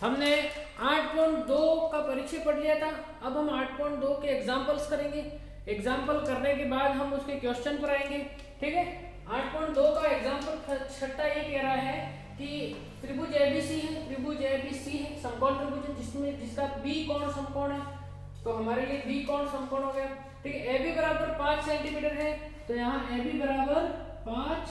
हमने 8.2 का परिचय पढ़ लिया था। अब हम 8.2 के एग्जाम्पल्स करेंगे। एग्जाम्पल करने के बाद हम उसके क्वेश्चन पर आएंगे। ठीक है, 8.2 का एग्जाम्पल छठा ये कह रहा है कि त्रिभुज एबीसी है, त्रिभुज एबीसी है समकोण त्रिभुज जिसमें जिसका बी कोण समकोण है। तो हमारे लिए बी कोण समकोण हो गया। ठीक है, ए बी बराबर 5 सेंटीमीटर है, तो यहाँ ए बी बराबर 5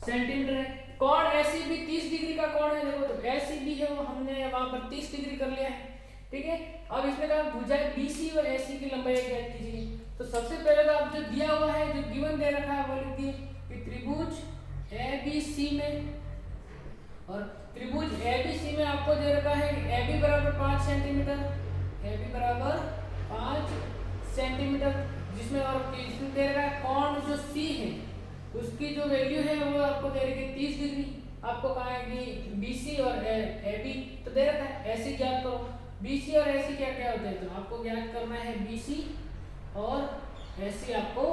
सेंटीमीटर है। कोण ऐसी भी 30 डिग्री का कोण है, देखो तो ऐसी भी है वो हमने वहां पर 30 डिग्री कर लिया है। ठीक है, अब इसमें कहा भुजाएं बीसी और एसी की लंबाई ज्ञात कीजिए। तो सबसे पहले तो आप जो दिया हुआ है, जो गिवन दे रखा है, वो लिख दिए कि त्रिभुज एबीसी में, और त्रिभुज एबीसी में आपको दे रखा है कि ए बी बराबर 5 सेंटीमीटर, ए बी बराबर 5 सेंटीमीटर, जिसमें और इसमें दे रखा है कोण जो सी है उसकी जो वैल्यू है वो आपको दे रखी है 30 डिग्री। आपको कहा है कि बीसी और ए बी तो दे रखा है, ऐसी ज्ञात करो। बीसी और एसी क्या क्या होते हैं, तो आपको ज्ञात करना है बीसी और एसी आपको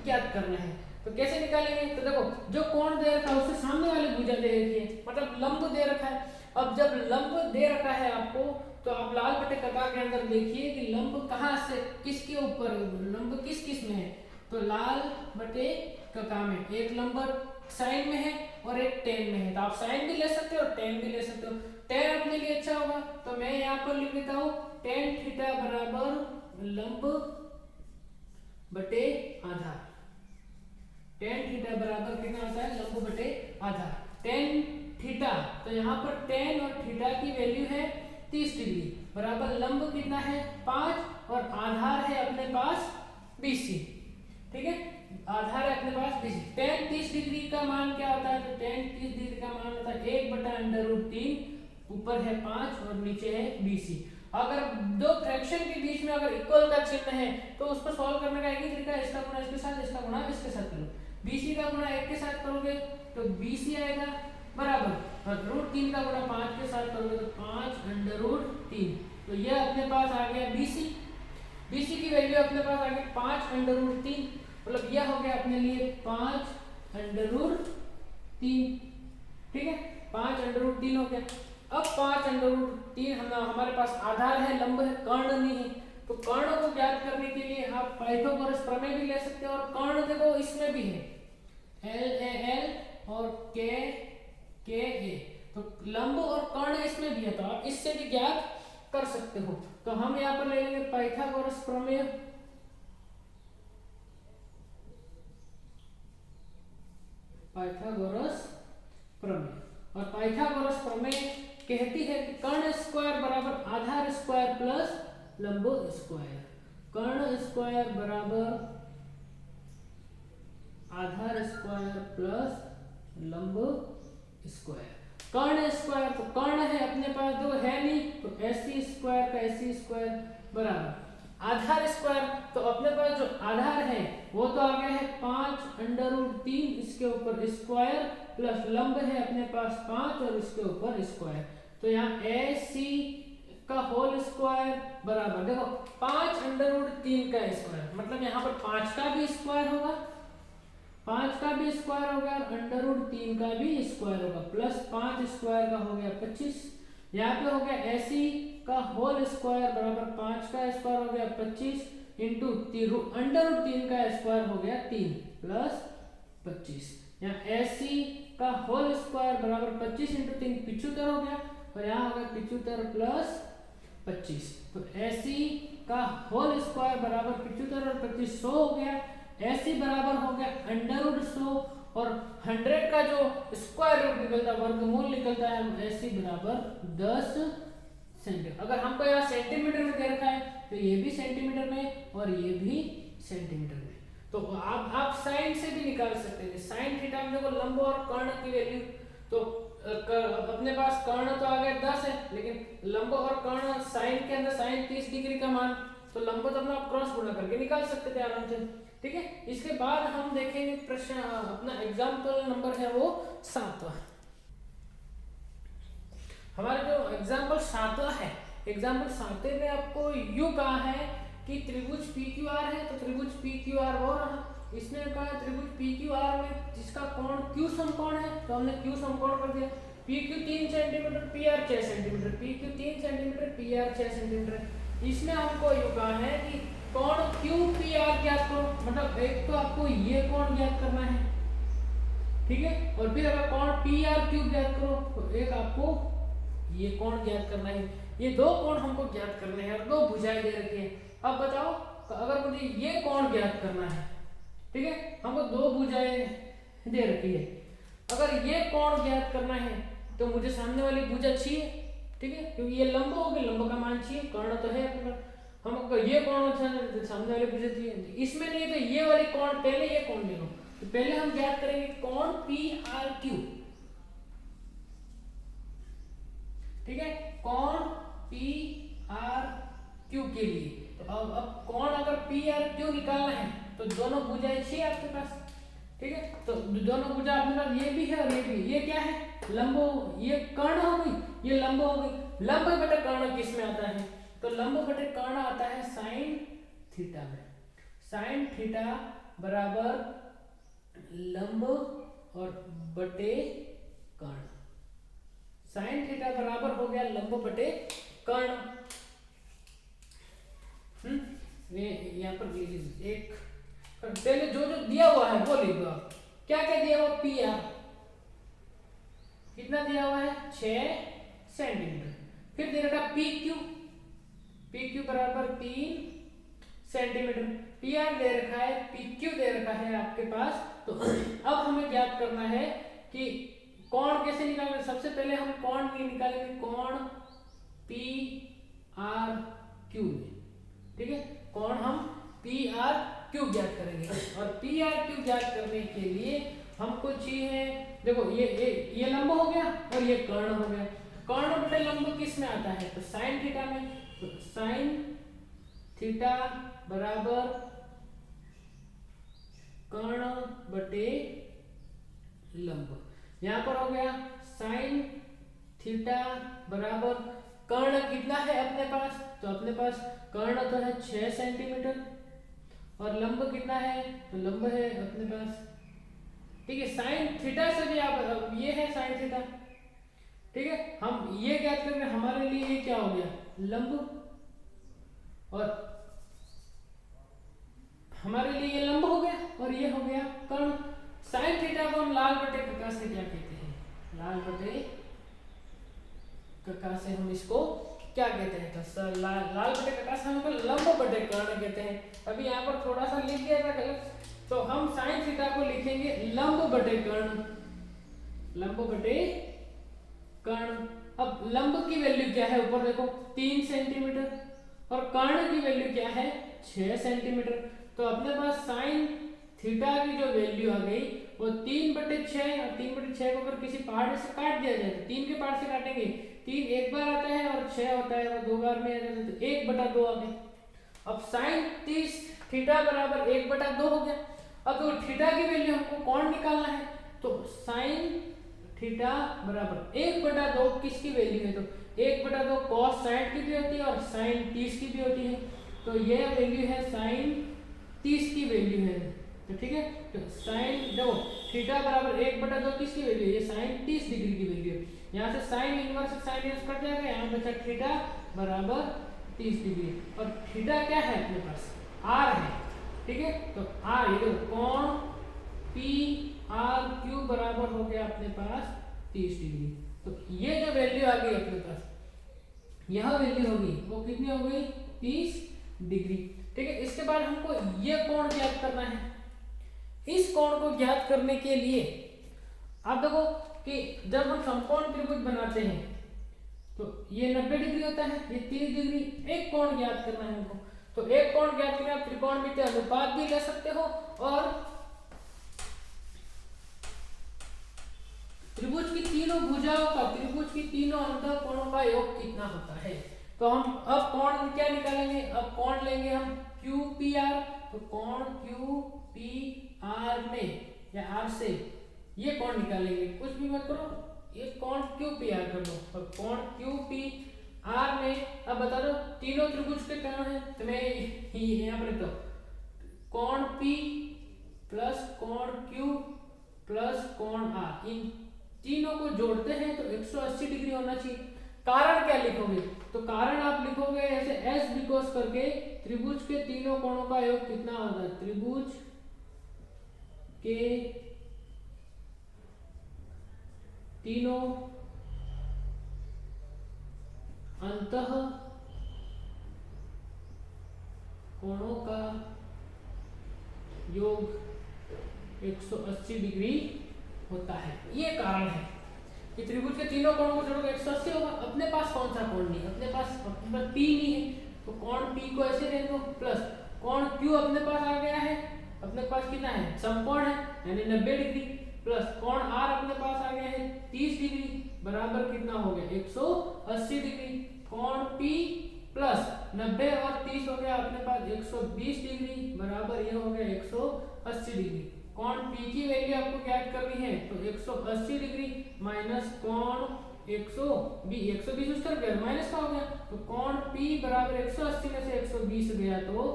ज्ञात करना है। तो कैसे निकालेंगे, तो देखो जो कोण दे रखा है उससे सामने वाली भुजा दे रखी है, मतलब लंब दे रखा है। अब जब लंब दे रखा है आपको, तो आप लाल बटे कटा के अंदर देखिए कि लंब कहाँ से किसके ऊपर, लंब किस किस में है। तो लाल बटे कका में एक लंब साइन में है और एक टेन में है, तो आप साइन भी ले सकते हो और टेन भी ले सकते हो। टेन अपने लिए अच्छा होगा, तो मैं यहाँ पर लिख देता हूँ टेन थीटा बराबर लंब बटे आधार। टेन थीटा बराबर कितना होता है, लंब बटे आधार। टेन थीटा, तो यहाँ पर टेन और थीटा की वैल्यू है 30 डिग्री, बराबर लंब कितना है 5 और आधार है अपने पास BC। ठीक है, आधार है अपने पास BC। टेन 30 डिग्री का मान क्या होता है, तो टेन 30 डिग्री का मान होता है 1/√3, ऊपर है 5 और नीचे है BC। अगर दो फ्रैक्शन के बीच में अगर इक्वल का चिन्ह है तो उसको सॉल्व करने का एक ही तरीका है, इसका गुणा इसके साथ, इसका गुणा इसके साथ करो। BC का गुणा 1 के साथ करोगे तो BC आएगा बराबर, और √3 का गुणा 5 के साथ करोगे तो 5/√3। तो ये अपने पास आ गया BC। BC की वैल्यू अपने पास आ गई 5/√3, मतलब यह हो गया अपने लिए 5/3। ठीक है, 5/3 हो गया। अब 5/3 हमारे पास आधार है, लंब है, कर्ण नहीं है। तो कर्ण को ज्ञात करने के लिए आप पाइथागोरस प्रमेय भी ले सकते हो, और कर्ण देखो इसमें भी है LAL और KA, तो लंब और कर्ण इसमें भी है, तो आप इससे भी ज्ञात कर सकते हो। तो हम यहाँ पर ले लेंगे पाइथागोरस प्रमेय। पाइथागोरस प्रमेय, और पाइथागोरस प्रमेय कहती है कि कर्ण स्क्वायर बराबर आधार स्क्वायर प्लस लंब स्क्वायर। कर्ण स्क्वायर बराबर आधार स्क्वायर प्लस लंब स्क्वायर। कर्ण स्क्वायर, तो कर्ण है अपने पास, जो है नहीं, तो AC स्क्वायर का AC स्क्वायर बराबर आधार स्क्वायर, तो अपने पास जो आधार है वो तो आ गया है 5/3, इसके ऊपर स्क्वायर प्लस लंब है अपने पास 5 और इसके ऊपर स्क्वायर, तो यहाँ AC का होल स्क्वायर बराबर देखो 5/3 का स्क्वायर, मतलब यहाँ पर 5 का भी स्क्वायर होगा, 5 का भी स्क्वायर हो गया और √3 का भी स्क्वायर होगा, प्लस 5 स्क्वायर का हो गया 25। यहाँ पे हो गया AC का होल स्क्वायर बराबर 5 का स्क्वायर हो गया 25 इंटू √3 का स्क्वायर हो गया 3 प्लस 25। यहाँ AC का होल स्क्वायर बराबर 25 इंटू 3 75 हो गया, और यहाँ हो गया 75 प्लस 25, तो AC का होल स्क्वायर बराबर 75 और 25 100 हो गया। AC बराबर हो गया √100, और 100 का जो स्क्वायर रूट निकलता है, वर्गमूल निकलता है, AC बराबर 10 सेंटीमीटर। अगर हमको यहाँ सेंटीमीटर में दे रखा है तो ये भी सेंटीमीटर में और ये भी सेंटीमीटर में, तो आप साइन से भी निकाल सकते हैं। साइन थीटा में देखो लंब और कर्ण की वैल्यू, तो अपने पास कर्ण तो आ गया 10 है, लेकिन लंब और कर्ण साइन के अंदर साइन 30 डिग्री का मान, तो लंब तो अपना क्रॉस गुणा करके निकाल सकते थे आराम से। ठीक है, इसके बाद हम देखेंगे प्रश्न, अपना एग्जाम्पल नंबर है वो 7वां। हमारा जो एग्जाम्पल 7वां है, एग्जाम्पल 7वें में आपको यू कहा है कि त्रिभुज PQR है, तो त्रिभुज PQR वो रहा। इसमें कहा त्रिभुज PQR में जिसका कोण Q समकोण है, तो हमने Q समकोण कर दिया। P Q 3 centimetre, P R 6 centimetre, P Q 3 centimetre, P R 6 centimetre. इसमें हमको ये कहा है कि कोण क्यू पी आर ज्ञात करो, मतलब एक तो आपको ये कोण ज्ञात करना है, ठीक है, और फिर अगर कोण पी आर क्यू ज्ञात करो तो एक आपको ये कोण ज्ञात करना है। ये दो कोण हमको ज्ञात करने हैं और दो भुजाएं दे रखी है। अब बताओ अगर मुझे ये कोण ज्ञात करना है, ठीक है, हमको दो भुजाएं दे रखी है, अगर ये कोण ज्ञात करना है तो मुझे सामने वाली भुजा चाहिए, ठीक है, क्योंकि ये लंब होगी, लंब का मान चाहिए, कर्ण तो है अपने पास, हमको ये कोण सामने वाली भुजा चाहिए। इसमें नहीं है तो ये वाली कोण, पहले ये कोण ले लो, तो पहले हम ज्ञात करेंगे कोण पी आर क्यू, ठीक है, कोण पी आर क्यू के लिए। तो अब कोण अगर पी आर क्यू निकालना है तो दोनों भुजाएं चाहिए आपके पास, ठीक है, तो दोनों भुजा अपने पास ये भी है और ये भी, ये क्या है, लंब, ये कर्ण हो गई, ये लंब हो गई। लंब बटे कर्ण किस में आता है, तो लंब बटे कर्ण आता है साइन थीटा में। साइन थीटा बराबर लंब और बटे कर्ण, साइन थीटा बराबर हो गया लंब बटे कर्ण। ये यहाँ पर एक पहले जो जो दिया हुआ है वो लिख दो आप। क्या क्या दिया हुआ, पी आर कितना दिया हुआ है 6 सेंटीमीटर, फिर दे रखा पी क्यू, पी क्यू बराबर 3 सेंटीमीटर, पी आर दे रखा है, पी क्यू दे रखा है आपके पास। तो अब हमें ज्ञात करना है कि कोण कैसे निकालेंगे। सबसे पहले हम कोण निकालेंगे, कोण पी आर क्यू में, ठीक है, कोण हम पी आर क्यू ज्ञात करेंगे। और पी आर क्यू ज्ञात करने के लिए हमको चाहिए, देखो ये लंब हो गया और ये कर्ण हो गया। कर्ण बटे लंब किस में आता है, तो साइन थीटा में। तो साइन थीटा बराबर कर्ण बटे लंब, यहां पर हो गया साइन थीटा बराबर कर्ण कितना है अपने पास, तो अपने पास कर्ण तो है 6 सेंटीमीटर और लंब कितना है, तो लंब है अपने पास, ठीक है, साइन थीटा से भी आप, ये है साइन थीटा, ठीक है, हम ये ज्ञात करेंगे, हमारे लिए ये क्या हो गया लंब, और हमारे लिए ये लंब हो गया और ये हो गया कर्ण। साइन थीटा को हम लाल बटे कका से क्या कहते हैं, लाल बटे कका से हम इसको क्या कहते हैं, तो लाल बटे कका से हमको लंब बटे कर्ण कहते हैं। अभी यहाँ पर थोड़ा सा लिख दिया था गलत, तो हम साइन थीटा को लिखेंगे लंब बटे कर्ण, लंब बटे कर्ण। अब लंब की वैल्यू क्या है, ऊपर देखो 3 सेंटीमीटर और कर्ण की वैल्यू क्या है 6 सेंटीमीटर। तो अपने पास साइन थीटा की जो वैल्यू आ गई वो 3/6, और 3/6 को अगर किसी पार्ट से काट दिया जाए तो 3 के पार्ट से काटेंगे, 3 एक बार आता है और 6 होता है, वो 2 बार में आ जाता है, तो 1/2 आ गया। अब साइन 30 थीटा बराबर 1/2 हो गया। अब तो थीटा की वैल्यू हमको कौन निकालना है, तो साइन थीटा बराबर 1/2 किसकी वैल्यू है, तो 1/2 cos 60 की भी होती है और साइन 30 की भी होती है। तो ये वैल्यू है साइन 30 की वैल्यू है, तो ठीक है, तो साइन देखो थीटा बराबर 1/2 किसकी वैल्यू है, ये साइन 30 डिग्री की वैल्यू है। यहाँ से sine inverse sine inverse cut जाएगा, यहाँ बचा थीटा बराबर 30 डिग्री, और थीटा क्या है अपने पास आर है, ठीक है, तो आर ये देखो कोण पी आर क्यू बराबर हो गया अपने पास 30 डिग्री। तो ये जो वैल्यू आ गई अपने पास, यह वैल्यू होगी वो कितनी हो गई 30 डिग्री, ठीक है। इसके बाद हमको ये कोण ज्ञात करना है। इस कोण को ज्ञात करने के लिए आप देखो कि जब हम समकोण त्रिभुज बनाते हैं तो ये 90 डिग्री होता है, ये 30 डिग्री, एक कोण ज्ञात करना है हमको। तो एक कोण ज्ञात करने आप त्रिकोणमितीय अनुपात भी ले सकते हो और त्रिभुज की तीनों भुजाओं का, त्रिभुज की तीनों अंतः कोणों का योग कितना होता है। तो हम अब कोण क्या निकालेंगे, अब कोण लेंगे हम क्यू पी आर, तो कोण क्यू पी आर में या आर से ये कोण निकालेंगे, कुछ भी मत करो, ये कोण क्यू पी आर कर लो। और कोण क्यू पी आर में अब बता दो तीनों त्रिभुज के कोण है, तो मैं यहाँ पर लिखता हूँ कोण पी प्लस कोण क्यू प्लस कोण आर, इन तीनों को जोड़ते हैं तो 180 डिग्री होना चाहिए। कारण क्या लिखोगे? तो कारण आप लिखोगे ऐसे एस बिकॉज करके त्रिभुज के तीनों कोणों का योग कितना होता है? त्रिभुज के तीनों अंतः कोणों का योग 180 डिग्री होता है। ये कारण है कि त्रिभुज के तीनों कोणों को जोड़ोगे 180 होगा। अपने पास कौन सा कोण नहीं, अपने पास P नहीं है, तो कोण P को ऐसे ले लो प्लस कोण Q अपने पास आ गया है, अपने पास कितना है? समकोण है यानी 90 डिग्री, प्लस कोण R अपने पास आ गया है 30 डिग्री, बराबर कितना हो गया? 180 डिग्री। कोण P प्लस 90 और 30 हो गया अपने पास 120 डिग्री, बराबर ये हो गया 180 डिग्री। कोण P की वैल्यू आपको ज्ञात करनी है, तो 180 डिग्री माइनस कोण 120 उस तरफ गया माइनस का हो गया, तो कोण P बराबर 180 में से 120 गया तो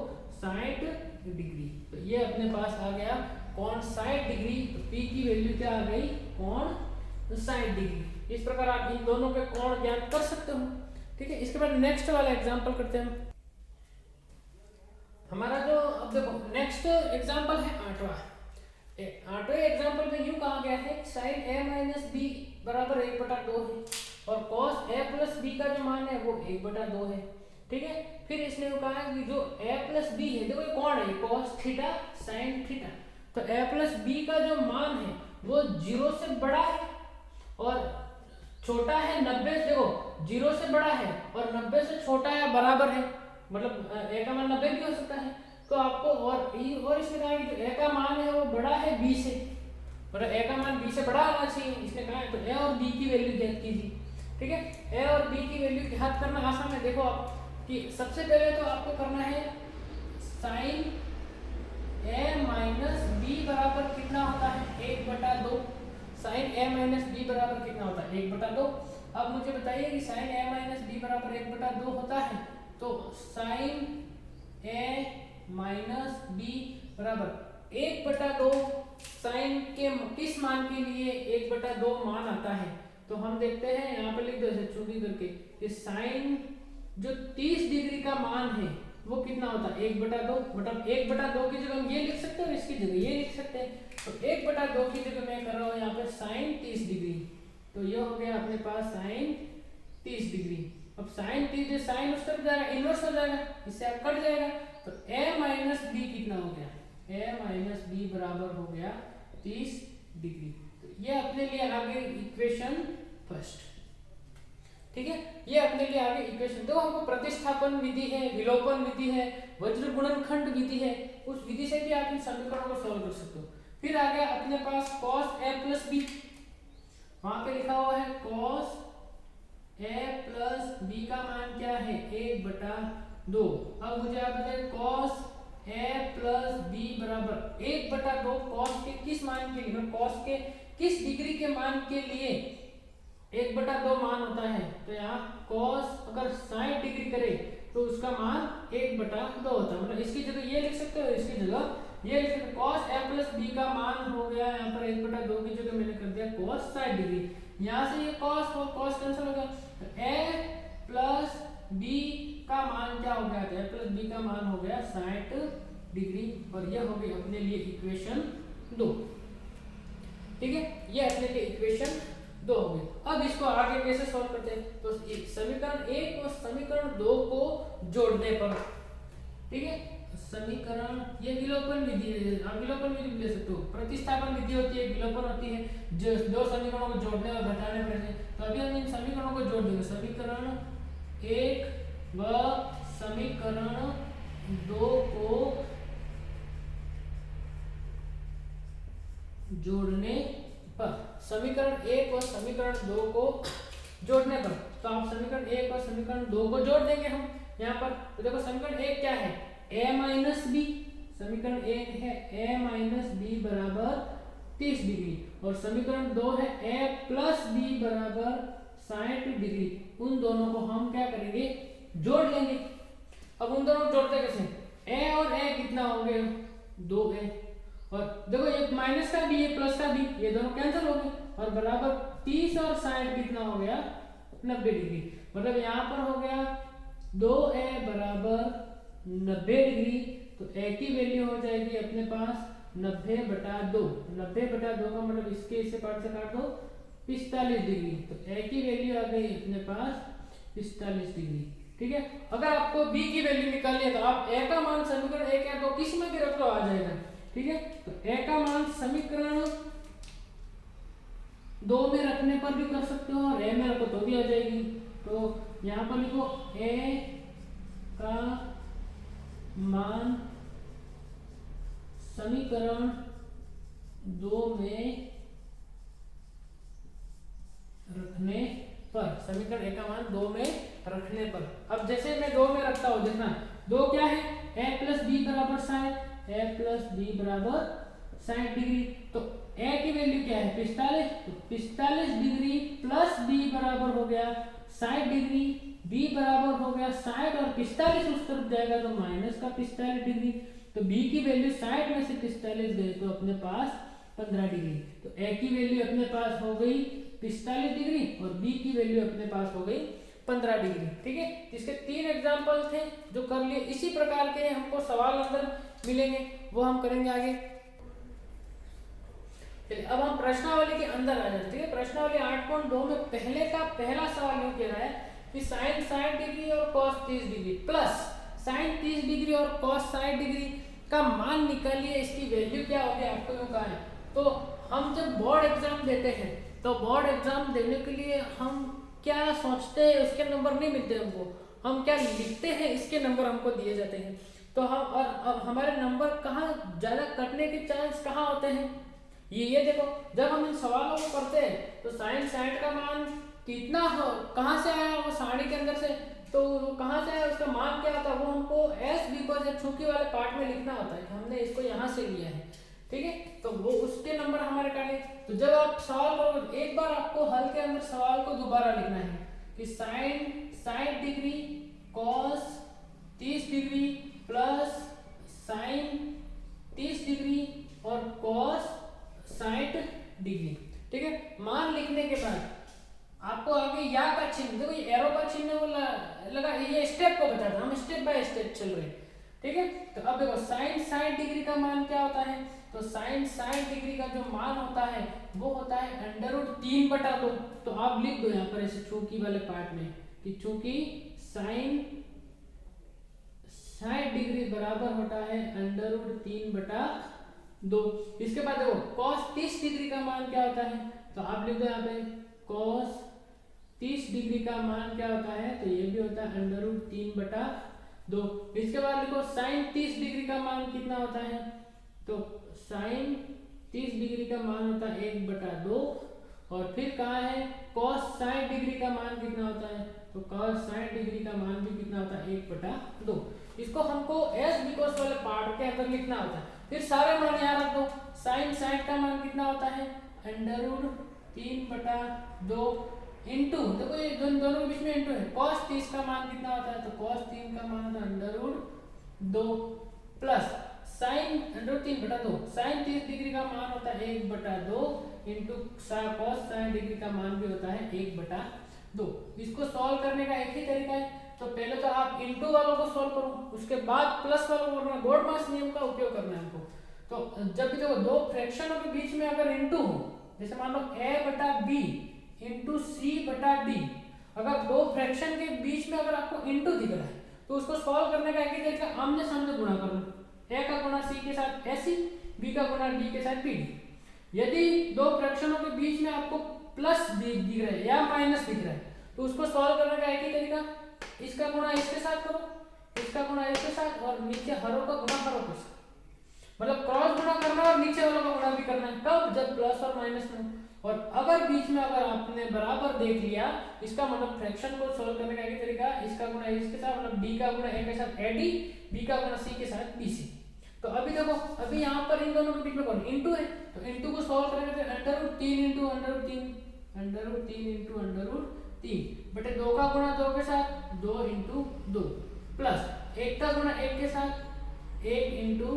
60 डिग्री। तो ये अपने पास आ गया कोण 60 डिग्री। तो P की वैल्यू क्या आ गई? कोण 60 डिग्री। इस प्रकार आप इन दोनों के कोण ज्ञात कर सकते हो। ठीक है, इसके बाद नेक्स्ट वाला एग्जांपल करते हैं। हमारा जो अब देखो नेक्स्ट एग्जांपल है 8वां एग्जांपल में यूं कहा गया है sin a माइनस बी बराबर 1/2 है और cos a प्लस बी का जो मान है वो 1/2 है। ठीक है, फिर इसने कहा कि जो a प्लस बी है, देखो ये कौन है? cos थीटा sin थीटा, तो a प्लस बी का जो मान है वो 0 से बड़ा है और छोटा है 90। देखो 0 से बड़ा है और 90 से छोटा या बराबर है, मतलब a का मान 90 भी हो सकता है। तो आपको और इसने कहा कि जो a का मान है वो बड़ा है b से, मतलब a का मान b से बड़ा होना चाहिए। इसने कहा तो a और b की वैल्यू ज्ञात कीजिए। ठीक है, a और b की वैल्यू ज्ञात करना आसान है। देखो आप कि सबसे पहले तो आपको करना है sin a माइनस बी बराबर कितना होता है? 1/2। sin a माइनस बी बराबर कितना होता है? 1/2। अब मुझे बताइए कि sin a माइनस बी बराबर 1/2 होता है, तो sin a माइनस बी बराबर 1/2 साइन के किस मान के लिए 1/2 मान आता है? तो हम देखते हैं यहाँ पे लिख दो ऐसे चूंकि करके कि साइन जो 30 डिग्री का मान है वो कितना होता है? 1/2। मतलब 1/2 की जगह हम ये लिख सकते हैं और इसकी जगह ये लिख सकते हैं। तो 1/2 की जगह मैं कर रहा हूँ यहाँ पे साइन 30 डिग्री, तो ये हो गया अपने पास साइन 30 डिग्री। अब साइन 30 साइन उस तरफ जाएगा, इनवर्स हो जाएगा, इससे आप कट जाएगा, तो a माइनस बी कितना हो गया? a माइनस बी बराबर हो गया 30 डिग्री। तो ये अपने लिए आ गई इक्वेशन फर्स्ट। ठीक है, ये अपने लिए आ गई इक्वेशन। देखो हमको प्रतिस्थापन विधि है, विलोपन विधि है, वज्र गुणनखंड विधि है, उस विधि से भी आप इन समीकरणों को सॉल्व कर सकते हो। फिर आ गया अपने पास cos a प्लस बी, वहां पे लिखा हुआ है cos a प्लस बी का मान क्या है? 1/2। अब मुझे आप बताइए cos a प्लस बी बराबर 1/2 cos के किस मान के लिए? cos के किस डिग्री के मान के लिए 1/2 मान होता है? तो यहाँ cos अगर 60 डिग्री करे तो उसका मान 1/2 होता है। मतलब इसकी जगह ये लिख सकते हो, इसकी जगह ये लिख सकते हो। cos a प्लस बी का मान हो गया यहाँ पर 1/2 की जगह मैंने कर दिया cos 60 डिग्री। यहाँ से ये cos और cos कैंसिल हो गया, a प्लस b का मान क्या हो गया? a प्लस b का मान हो गया 60 डिग्री और यह हो गई अपने लिए इक्वेशन 2। ठीक है, ये अपने लिए इक्वेशन 2 हो गई। अब इसको आगे कैसे सॉल्व करते हैं? तो समीकरण 1 और समीकरण 2 को जोड़ने पर, ठीक है, समीकरण ये विलोपन विधि है, आप विलोपन विधि ले सकते हो, प्रतिस्थापन विधि होती है, विलोपन होती है, जो दो समीकरणों को जोड़ने और घटाने पर। तो अभी हम इन समीकरणों को जोड़ देंगे, समीकरण 1 व समीकरण 2 को जोड़ने पर, समीकरण 1 और समीकरण 2 को जोड़ने पर, तो आप समीकरण 1 और समीकरण 2 को जोड़ देंगे हम यहाँ पर। तो देखो समीकरण 1 क्या है? a माइनस बी, समीकरण 1 है a माइनस बी बराबर 30 डिग्री और समीकरण 2 है a प्लस बी बराबर 60 डिग्री। उन दोनों को हम क्या करेंगे? जोड़ लेंगे। अब उन दोनों को जोड़ते कैसे? a और a कितना होंगे? 2a, और देखो ये माइनस का b, ये प्लस का b, ये दोनों कैंसिल हो गए और बराबर 30 और 60 कितना हो गया 90 डिग्री। मतलब यहाँ पर हो गया 2a बराबर 90 डिग्री, तो a की वैल्यू हो जाएगी अपने पास 90/2। 90/2 का मतलब इसके इसे पार्ट से काट दो 45 डिग्री, तो a की वैल्यू आ गई अपने पास 45 डिग्री। ठीक है, अगर आपको b की वैल्यू निकालनी है तो आप a का मान समीकरण 1 या 2 किसी में भी रख लो, आ जाएगा। ठीक है, तो a का मान समीकरण 2 में रखने पर भी कर सकते हो और a में रखो तो भी आ जाएगी। तो यहाँ पर लिखो a का मान समीकरण 2 में रखने पर, समीकरण a का मान 2 में रखने पर। अब जैसे मैं 2 में रखता हूं, देखना 2 क्या है, a प्लस बी बराबर 60, a प्लस बी बराबर 60 डिग्री। तो a की वैल्यू क्या है 45, तो 45 डिग्री प्लस b बराबर हो गया 60 डिग्री, b बराबर हो गया 60 और 45 उस तरफ जाएगा तो माइनस का 45 डिग्री। तो b की वैल्यू 60 में से 45 गए तो अपने पास 15 डिग्री। तो a की वैल्यू अपने पास हो गई 45 डिग्री और b की वैल्यू अपने पास हो गई 15 डिग्री। ठीक है, इसके 3 एग्जाम्पल थे जो कर लिए। इसी प्रकार के हमको सवाल अंदर मिलेंगे, वो हम करेंगे आगे। चलिए अब हम प्रश्नावली के अंदर आ जाते हैं। प्रश्नावली 8.2 में पहले का पहला सवाल यूं कह रहा है कि साइन 60 डिग्री और cos 30 degree plus sine 30 degree और कॉस 60 डिग्री का मान निकालिए, इसकी वैल्यू क्या होगी आपको यूं कहा है। तो हम जब बोर्ड एग्जाम देते हैं तो बोर्ड एग्जाम देने के लिए हम क्या सोचते हैं, उसके नंबर नहीं मिलते हमको, हम क्या लिखते हैं इसके नंबर हमको दिए जाते हैं। तो हम और अब हमारे नंबर कहाँ ज्यादा कटने के चांस कहाँ होते हैं, ये देखो जब हम इन सवालों को करते हैं तो साइन 60 का मान कितना हो, कहाँ से आया वो 60 के अंदर से, तो कहाँ से आया उसका मान क्या होता है वो हमको एस बिकॉज या चूंकि वाले पार्ट में लिखना होता है कि हमने इसको यहाँ से लिया है। ठीक है, तो वो उसके नंबर हमारे काटे। तो जब आप सवाल करोगे एक बार आपको हल के अंदर सवाल को दोबारा लिखना है कि sine 60 degree cos 30 degree plus sine 30 degree और कॉस 60 डिग्री। ठीक है, मान लिखने के बाद आपको आगे या का चिन्ह, देखो ये एरो का चिन्ह वो लगा, ये स्टेप को बताता है, हम स्टेप बाय स्टेप चल रहे हैं। ठीक है, तो अब देखो साइन 60 डिग्री का मान क्या होता है, तो साइन 60 डिग्री का जो मान होता है वो होता है √3/2। तो आप लिख दो यहाँ पर ऐसे चूंकि वाले पार्ट में कि चूंकि साइन 60 डिग्री बराबर होता है √3/2। इसके बाद देखो cos 30 डिग्री का मान क्या होता है, तो आप लिख दो यहाँ पे cos 30 डिग्री का मान क्या होता है, तो ये भी होता है √3/2। इसके बाद लिखो साइन 30 डिग्री का मान कितना होता है, तो साइन 30 डिग्री का मान होता है 1/2। और फिर कहा है cos 60 डिग्री का मान कितना होता है, तो cos 60 डिग्री का मान भी कितना होता है 1/2। इसको हमको एस बिकॉस वाले पार्ट के अंदर लिखना होता है। फिर सारे मान यहाँ रख दो, साइन 60 का मान कितना होता है √3/2 इंटू, देखो ये दोनों के बीच में इंटू है, cos 30 का मान कितना होता है, तो cos 3 का मान होता है √2 प्लस साइन √3/2, साइन 30 डिग्री का मान होता है 1/2 इंटू cos 60 डिग्री का मान भी होता है 1/2। इसको सॉल्व करने का एक ही तरीका है, तो पहले तो आप इंटू वालों को सॉल्व करो, उसके बाद प्लस वालों को करना, बोर्डमास नियम का उपयोग करना है हमको। तो जब भी देखो दो फ्रैक्शनों के बीच में अगर इंटू हो, जैसे मान लो a/b इंटू c/d, अगर दो फ्रैक्शन के बीच में अगर आपको इंटू दिख रहा है तो उसको सॉल्व करने का एक ही तरीका, आमने सामने गुणा कर लो, a का गुणा c के साथ ac, b का गुणा d के साथ bd। यदि दो फ्रैक्शनों के बीच में आपको प्लस दिख रहा है या माइनस दिख रहा है तो उसको सॉल्व करने का एक ही तरीका, इसका गुणा इसके साथ करो, इसका गुणा इसके साथ और नीचे हरों का गुणा हरों के साथ, मतलब क्रॉस गुणा करना और नीचे वालों का गुणा भी करना है। कब, जब प्लस और माइनस में। और अगर बीच में अगर आपने बराबर देख लिया, इसका मतलब फ्रैक्शन को सॉल्व करने का एक तरीका, इसका गुणा इसके साथ, मतलब d का गुणा a के साथ ad, b का गुणा c के साथ bc। तो अभी देखो, अभी यहाँ पर इन दोनों के बीच में कौन इंटू है, तो इंटू को सॉल्व करेंगे तो √3 इंटू √3 बटे 2 का गुणा 2 के साथ 2 इंटू 2 प्लस 1 का गुणा 1 के साथ 1 इंटू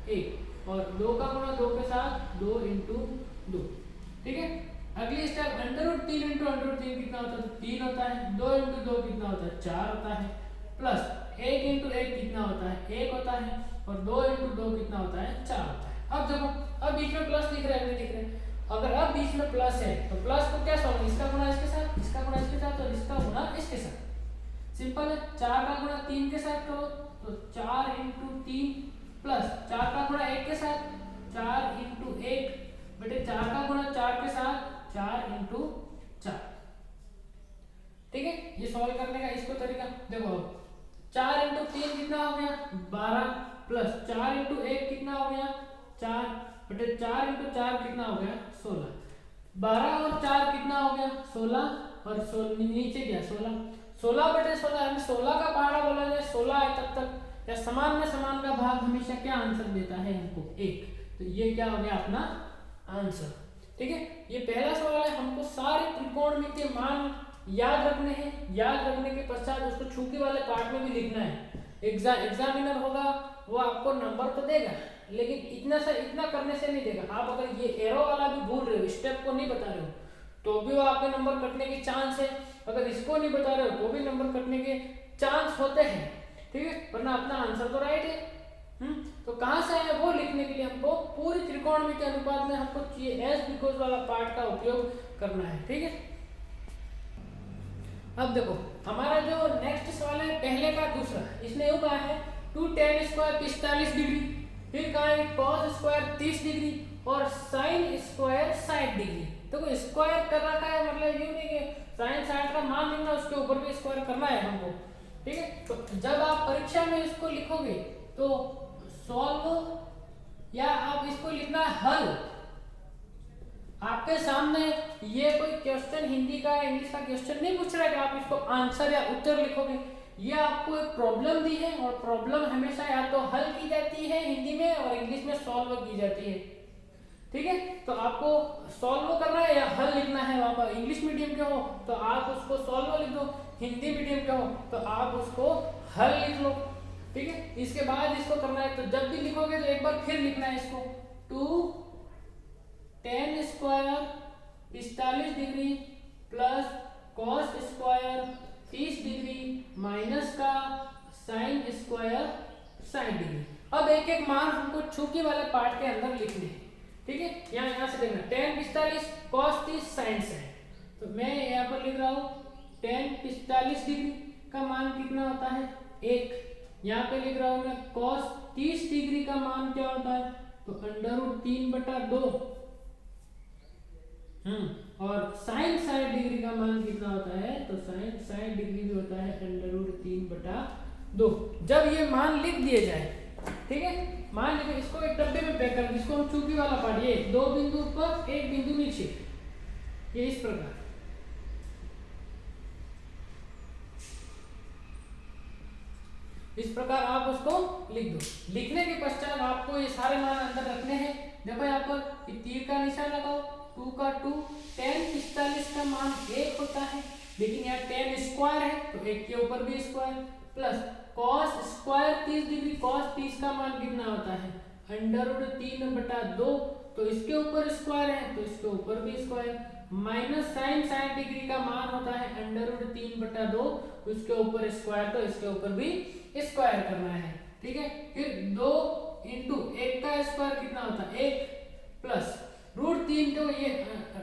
1 और 2 का गुणा 2 के साथ 2 इंटू 2। ठीक है, अगली स्टेप √3 इंटू √3 कितना होता है? 3 होता है। 2 इंटू 2 कितना होता है? 4 होता है। प्लस 1 इंटू 1 कितना होता है? 1 होता है। और 2 इंटू 2 कितना होता है? 4 होता है। अब देखो, अब बीच में प्लस दिख रहा है, नहीं दिख रहा है? अगर अब बीच में प्लस है तो प्लस को क्या सॉल्व, इसका गुणा इसके साथ, इसका गुणा इसके साथ और इसका गुणा इसके साथ। सिंपल है। 4 का गुणा 3 के साथ करो तो 4 इंटू 3 प्लस 4 का गुणा 1 के साथ 4 इंटू 1 बेटे 4 का गुणा 4 के साथ 4 इंटू 4। ठीक है, ये सॉल्व करने का इसको तरीका देखो। 4 इंटू 3 कितना हो गया? 12 प्लस 4 इंटू 1 कितना हो गया? 4 बेटे 4 इंटू 4 कितना हो गया? 16। 12 और 4 कितना हो गया? 16 और 16 नीचे गया 16। 16 बटे 16 यानी 16 का पहाड़ा बोला जाए 16 है तब तक या समान में समान का भाग हमेशा क्या आंसर देता है हमको? 1। तो ये क्या हो गया अपना आंसर। ठीक है, ये पहला सवाल है। हमको सारे त्रिकोणमितीय मान याद रखने हैं। याद रखने के पश्चात उसको छुकी वाले पार्ट में भी लिखना है। एग्जामिनर होगा वो आपको नंबर तो देगा, लेकिन इतना करने से नहीं देगा। आप अगर ये एरो वाला भी भूल रहे हो, स्टेप को नहीं बता रहे हो, तो भी वो आपके नंबर कटने के चांस है। अगर इसको नहीं बता रहे हो तो भी नंबर कटने के चांस होते हैं। ठीक है, वरना अपना आंसर तो राइट है। तो कहाँ से है वो लिखने के लिए हमको पूरी त्रिकोणमितीय अनुपात में हमको एस बिकॉज वाला पार्ट का उपयोग करना है। ठीक है, अब देखो हमारा जो नेक्स्ट सवाल है पहले का दूसरा, इसने यूं कहा है 2 tan स्क्वायर 45 डिग्री, फिर कहा है cos स्क्वायर 30 डिग्री और sin स्क्वायर 60 डिग्री। देखो स्क्वायर कर रखा है, मतलब यूं नहीं कि sin 60 का मान लिखना उसके ऊपर भी स्क्वायर करना है हमको। ठीक है, तो जब आप परीक्षा में इसको लिखोगे तो सॉल्व या आप इसको लिखना है हल। आपके सामने ये कोई क्वेश्चन हिंदी का इंग्लिश का क्वेश्चन नहीं पूछ रहा है कि आप इसको आंसर या उत्तर लिखोगे। ये आपको एक प्रॉब्लम दी है और प्रॉब्लम हमेशा या तो हल की जाती है हिंदी में और इंग्लिश में सॉल्व की जाती है। ठीक है, तो आपको सॉल्व करना है या हल लिखना है। आप इंग्लिश मीडियम के हो तो आप उसको सॉल्व लिख दो, हिंदी मीडियम के हो तो आप उसको हल लिख लो। ठीक है, इसके बाद इसको करना है, तो जब भी लिखोगे तो एक बार फिर लिखना है इसको 2 tan square 45 degree plus cos square 30 degree minus का sin स्क्वायर 60 डिग्री। अब एक एक मान हमको छुकी वाले पार्ट के अंदर लिखने हैं। ठीक है, यहाँ से देखना tan 45 cos 30 sin 60। तो मैं यहाँ पर लिख रहा हूँ tan 45 डिग्री का मान कितना होता है? 1। यहाँ पे लिख रहा हूँ मैं cos 30 डिग्री का मान क्या होता है? तो √3/2। और sin 60 डिग्री का मान कितना होता है? तो sin 60 डिग्री भी होता है √3/2। जब ये मान लिख दिए जाए, ठीक है, मान लीजिए इसको एक डब्बे में पैक कर, जिसको हम चूकी वाला पार्ट, ये 2 बिंदु ऊपर 1 बिंदु नीचे, ये इस प्रकार। इस प्रकार आप उसको लिख दो। लिखने के पश्चात आपको ये सारे मान अंदर रखने हैं। देखो यहाँ पर तीर का निशान लगाओ, 2 का 2, tan 45 का मान 1 होता है, लेकिन यहाँ tan स्क्वायर है तो 1 के ऊपर भी square, plus cos square 30 degree, cos 30 का मान कितना होता है? √3/2, तो इसके ऊपर स्क्वायर है तो इसके ऊपर भी स्क्वायर, माइनस sin 60 डिग्री का मान होता है √3/2, उसके ऊपर स्क्वायर तो इसके ऊपर भी स्क्वायर करना है। ठीक है, फिर 2 इंटू 1 का स्क्वायर कितना होता है? 1 प्लस √3, तो ये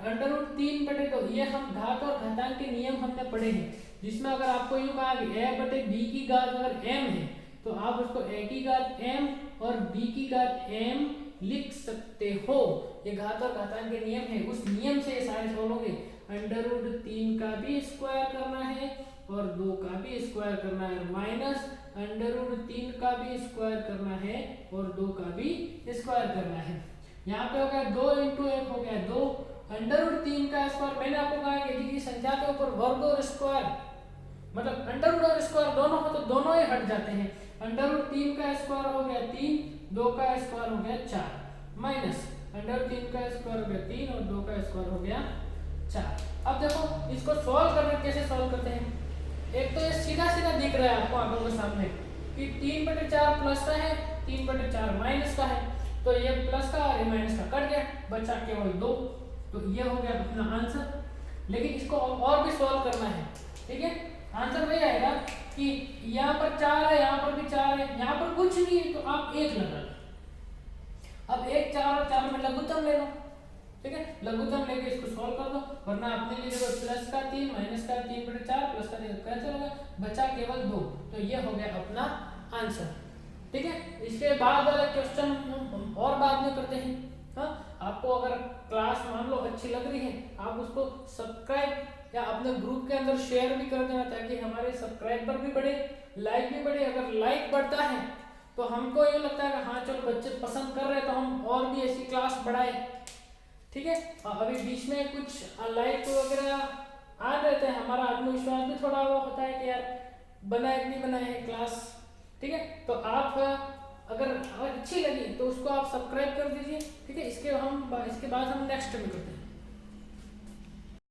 √3/2, ये हम घात और घातांक के नियम हमने पढ़े हैं, जिसमें अगर आपको यूं कहा कि a/b की घात अगर m है तो आप उसको a की घात m और b की घात m लिख सकते हो। ये घात और घातांक के नियम है, उस नियम से ये सारे सॉल्व होंगे। √3 का भी स्क्वायर करना है और 2 का भी स्क्वायर करना है, माइनस √3 का भी स्क्वायर करना है और 2 का भी स्क्वायर करना है। यहाँ पे हो गया 2 इंटू 1 हो गया 2, √3 का स्क्वायर, मैंने आपको कहा कि किसी संख्या के ऊपर वर्ग और स्क्वायर, मतलब अंडर और स्क्वायर दोनों हो तो दोनों ही हट जाते हैं। √3 का स्क्वायर हो गया 3, 2 का स्क्वायर हो गया 4, माइनस √3 का स्क्वायर हो गया 3 और 2 का स्क्वायर हो गया 4। अब देखो इसको सॉल्व करना, कैसे सॉल्व करते हैं? एक तो ये सीधा सीधा दिख रहा है आपको आंखों के सामने कि 3/4 प्लस का है, 3/4 माइनस का है, तो ये प्लस का और ये माइनस का कट गया, बचा केवल 2। तो ये हो गया अपना आंसर। लेकिन इसको और भी सॉल्व करना है, ठीक है। आंसर वही आएगा कि यहाँ पर 4 है, यहाँ पर भी 4 है, यहाँ पर कुछ नहीं है तो आप 1 लगा लो। अब 1 4 और 4 में लघुत्तम ले लो, ठीक है। लघुत्तम लेके इसको सॉल्व कर दो, वरना अपने लिए देखो प्लस का 3 माइनस का 3/4 प्लस का 3 कैंसिल हो गया, बचा केवल 2। तो ये हो गया अपना आंसर, ठीक है। इसके बाद वाला क्वेश्चन और बाद में करते हैं। हाँ, आपको अगर क्लास मान लो अच्छी लग रही है, आप उसको सब्सक्राइब या अपने ग्रुप के अंदर शेयर भी कर देना, ताकि हमारे सब्सक्राइबर भी बढ़े, लाइक भी बढ़े। अगर लाइक बढ़ता है तो हमको ये लगता है कि हाँ चलो बच्चे पसंद कर रहे हैं, तो हम और भी ऐसी क्लास बढ़ाए, ठीक है। अभी बीच में कुछ लाइक वगैरह आ जाते हैं, हमारा आत्मविश्वास भी थोड़ा वो होता है कि यार बनाए कि नहीं बनाए है क्लास, ठीक है। तो आप अगर अच्छी लगी तो उसको आप सब्सक्राइब कर दीजिए, ठीक है। इसके बाद हम नेक्स्ट में करते हैं।